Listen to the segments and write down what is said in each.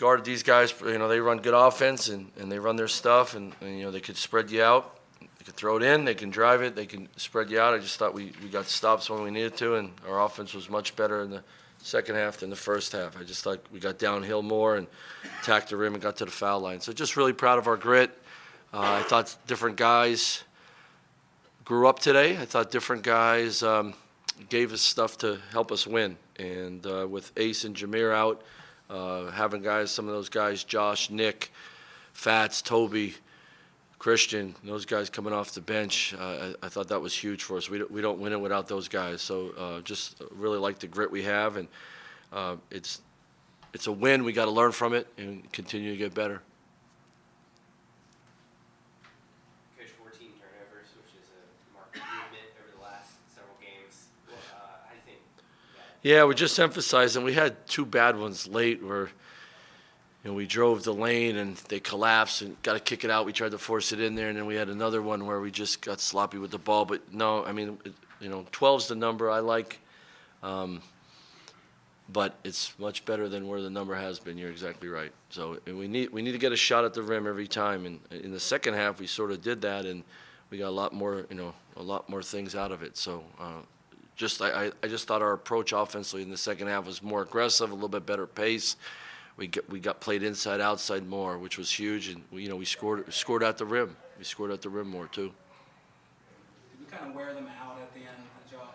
guarded these guys. You know, they run good offense and they run their stuff, and you know, they could spread you out. They could throw it in, they can drive it, they can spread you out. I just thought we got stops when we needed to, and our offense was much better in the second half than the first half. I just thought we got downhill more and attacked the rim and got to the foul line. So just really proud of our grit. I thought different guys grew up today. I thought different guys gave us stuff to help us win. And with Ace and Jameer out, having guys, some of those guys, Josh, Nick, Fats, Toby, Christian, those guys coming off the bench, I thought that was huge for us. We don't win it without those guys. So just really like the grit we have, and it's a win. We got to learn from it and continue to get better. Coach, 14 turnovers, which is a marked improvement over the last several games. How do you think that? Yeah, we're just emphasizing. We had two bad ones late where, you know, we drove the lane and they collapsed and got to kick it out. We tried to force it in there, and then we had another one where we just got sloppy with the ball. But no, I mean, you know, 12's the number I like, but it's much better than where the number has been. You're exactly right. So we need to get a shot at the rim every time. And in the second half, we sort of did that, and we got a lot more things out of it. So I just thought our approach offensively in the second half was more aggressive, a little bit better pace. We got played inside outside more, which was huge, and we scored at the rim. We scored at the rim more too. Did we kind of wear them out at the end? Did y'all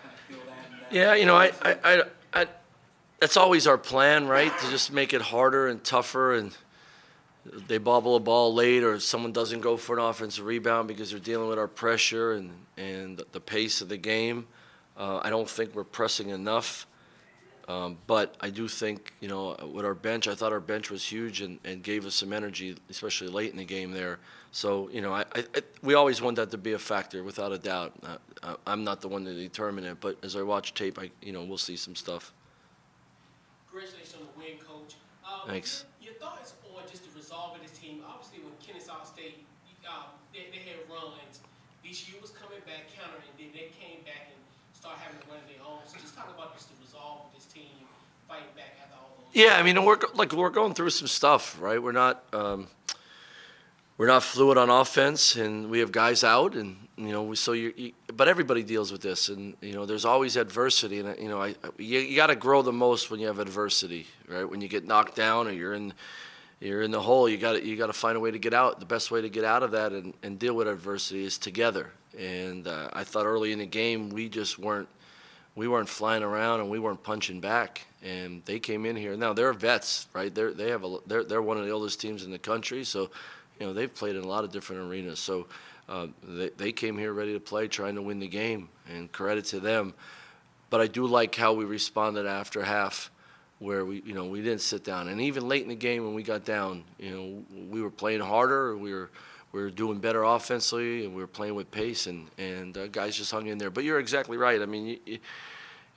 kind of feel that? Yeah, you know, I that's always our plan, right? To just make it harder and tougher, and they bobble a ball late, or someone doesn't go for an offensive rebound because they're dealing with our pressure and the pace of the game. I don't think we're pressing enough. But I do think, you know, with our bench, I thought our bench was huge and gave us some energy, especially late in the game there. So, you know, we always want that to be a factor, without a doubt. I'm not the one to determine it, but as I watch tape, we'll see some stuff. Congratulations on the win, Coach. Thanks. Your thoughts on just the resolve of this team? Obviously, when Kennesaw State, they had runs, VCU was coming back, countering, and then they came back and start having to run their own. So just talk about just the resolve of this team fighting back after all those. Yeah, I mean, we're going through some stuff, right? We're not fluid on offense, and we have guys out, and but everybody deals with this, and there's always adversity, and you got to grow the most when you have adversity, right? When you get knocked down or you're in the hole, you got to find a way to get out. The best way to get out of that and deal with adversity is together. And I thought early in the game we weren't flying around and we weren't punching back. And they came in here. Now they're vets, right? They're one of the oldest teams in the country, so they've played in a lot of different arenas. So they came here ready to play, trying to win the game, and credit to them. But I do like how we responded after half, where we didn't sit down. And even late in the game when we got down, we were playing harder. We were doing better offensively, and we were playing with pace, and guys just hung in there. But you're exactly right. I mean,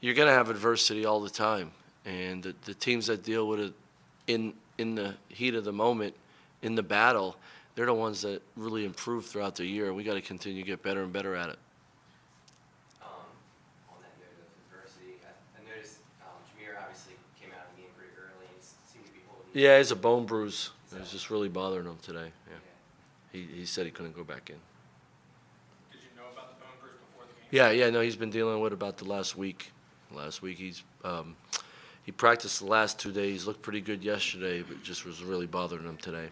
you're going to have adversity all the time, and the teams that deal with it in the heat of the moment, in the battle, they're the ones that really improve throughout the year. We got to continue to get better and better at it. On that note of adversity, I noticed Jameer obviously came out of the game pretty early and seemed to be holding. Yeah, it's a bone bruise. It was just really bothering him today. Yeah. He said he couldn't go back in. Did you know about the bone bruise before the game? Yeah, no, he's been dealing with it about the last week. He practiced the last 2 days, looked pretty good yesterday, but just was really bothering him today.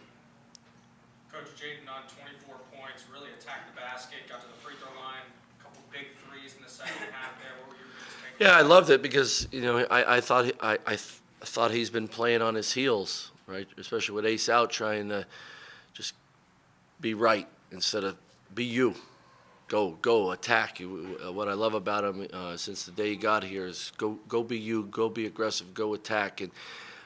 Coach, Jalen on 24 points, really attacked the basket, got to the free throw line, a couple big threes in the second half there. What were your biggest takeaways? Yeah, I loved it because I thought he's been playing on his heels, right? Especially with Ace out, trying to just be right instead of be you. Go, attack. What I love about him since the day he got here is go be you, go be aggressive, go attack. And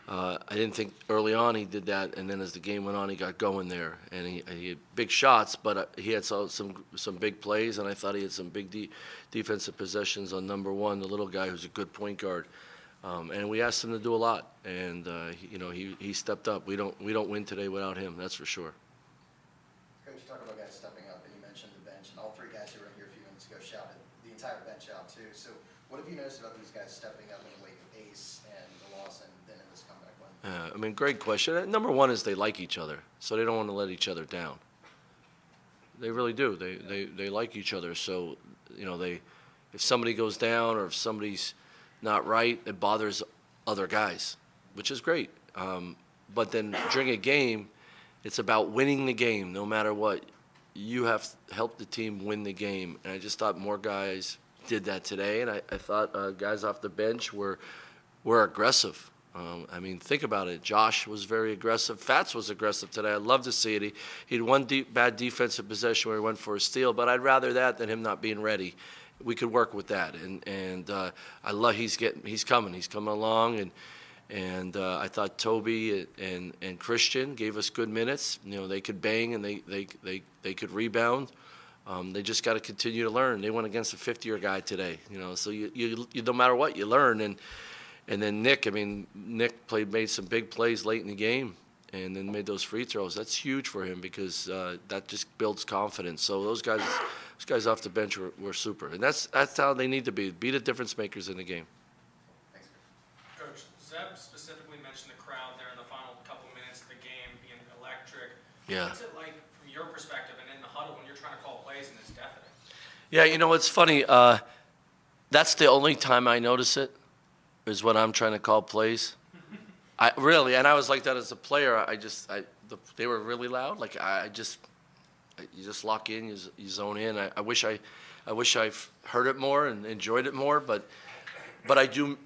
I didn't think early on he did that, and then as the game went on, he got going there. And he had big shots, but he had some big plays, and I thought he had some big defensive possessions on number one, the little guy who's a good point guard. And we asked him to do a lot, and he stepped up. We don't win today without him, that's for sure. Coach, you talk about guys stepping up, and you mentioned the bench, and all three guys who were here a few minutes ago shouted the entire bench out too. So what have you noticed about these guys stepping up in the wake of Ace and the loss and then in this comeback win? I mean, great question. Number one is they like each other, so they don't want to let each other down. They really do. They like each other, so you know if somebody goes down or if somebody's not right, it bothers other guys, which is great. But then during a game, it's about winning the game, no matter what. You have to help the team win the game, and I just thought more guys did that today, and I thought guys off the bench were aggressive. I mean, think about it. Josh was very aggressive. Fats was aggressive today. I love to see it. He had one bad defensive possession where he went for a steal, but I'd rather that than him not being ready. We could work with that, and I love he's coming along, and I thought Toby and Christian gave us good minutes. You know, they could bang and they could rebound. They just got to continue to learn. They went against a 50-year guy today. You know, so you no matter what you learn. And then Nick, I mean, Nick made some big plays late in the game, and then made those free throws. That's huge for him because that just builds confidence. So those guys off the bench were super, and that's how they need to be the difference makers in the game. Thanks. Coach, Zeb specifically mentioned the crowd there in the final couple minutes of the game being electric. Yeah. What's it like from your perspective and in the huddle when you're trying to call plays and it's deafening? Yeah, you know, it's funny. That's the only time I notice it is when I'm trying to call plays. I really, and I was like that as a player. They were really loud. Like you just lock in, you zone in. I wish I heard it more and enjoyed it more. But I do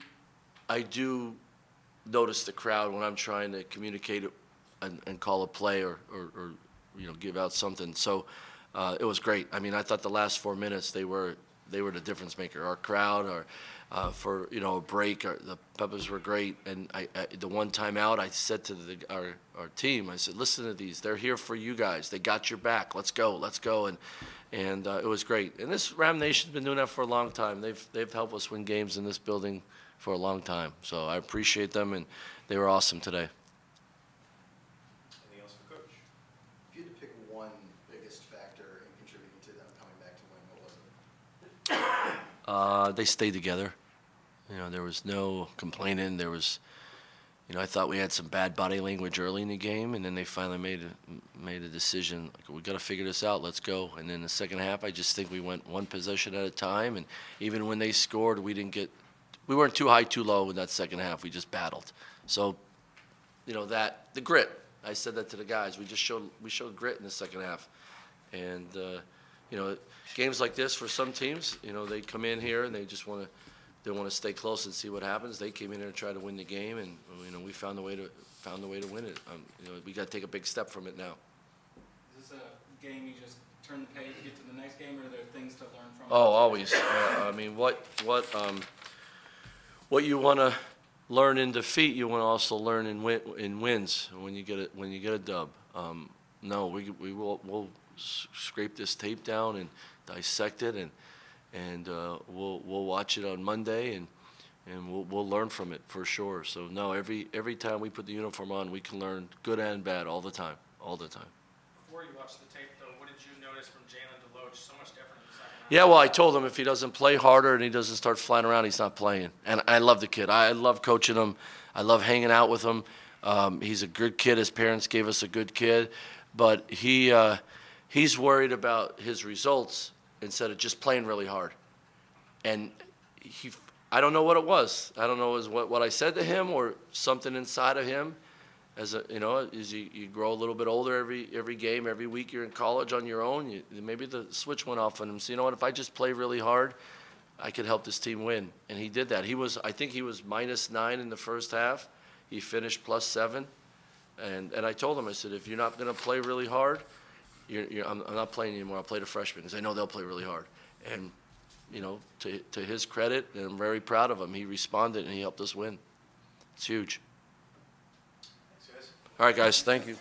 notice the crowd when I'm trying to communicate it and call a play or you know, give out something. So it was great. I mean, I thought the last 4 minutes they were the difference maker. Our crowd, for you know a break, the Peppers were great. And the one timeout, I said to our team, I said, listen to these. They're here for you guys. They got your back. Let's go. And it was great. And this Ram Nation's been doing that for a long time. They've helped us win games in this building for a long time. So I appreciate them, and they were awesome today. Anything else for Coach? If you had to pick one biggest factor in contributing to them coming back to win, what was it? They stayed together. You know, there was no complaining. There was, you know, I thought we had some bad body language early in the game, and then they finally made a decision. Like, we got to figure this out. Let's go. And then the second half, I just think we went one possession at a time. And even when they scored, we weren't too high, too low in that second half. We just battled. So, you know, the grit. I said that to the guys. We showed grit in the second half, and you know, games like this for some teams, you know, they come in here and they just want to stay close and see what happens. They came in here and tried to win the game, and you know, we found the way to win it. You know, we got to take a big step from it now. Is this a game you just turn the page, get to the next game, or are there things to learn from? Oh, always. I mean, what you want to learn in defeat, you want to also learn in wins. When you get a dub, no, we'll scrape this tape down and dissect it, and we'll watch it on Monday, and we'll learn from it for sure. So no, every time we put the uniform on, we can learn good and bad all the time. Before you watched the tape, though, what did you notice from Jalen DeLoach so much different in the second half? Yeah, well, I told him if he doesn't play harder and he doesn't start flying around, he's not playing. And I love the kid. I love coaching him. I love hanging out with him. He's a good kid. His parents gave us a good kid, but he's worried about his results instead of just playing really hard. And I don't know what it was. I don't know what I said to him or something inside of him. As you grow a little bit older, every game, every week you're in college on your own, maybe the switch went off on him. So you know what? If I just play really hard, I could help this team win. And he did that. I think he was -9 in the first half. He finished +7. And I told him, I said, if you're not going to play really hard, I'm not playing anymore. I'll play the freshmen because I know they'll play really hard. And you know, to his credit, and I'm very proud of him, he responded and he helped us win. It's huge. Thanks, guys. All right, guys, thank you.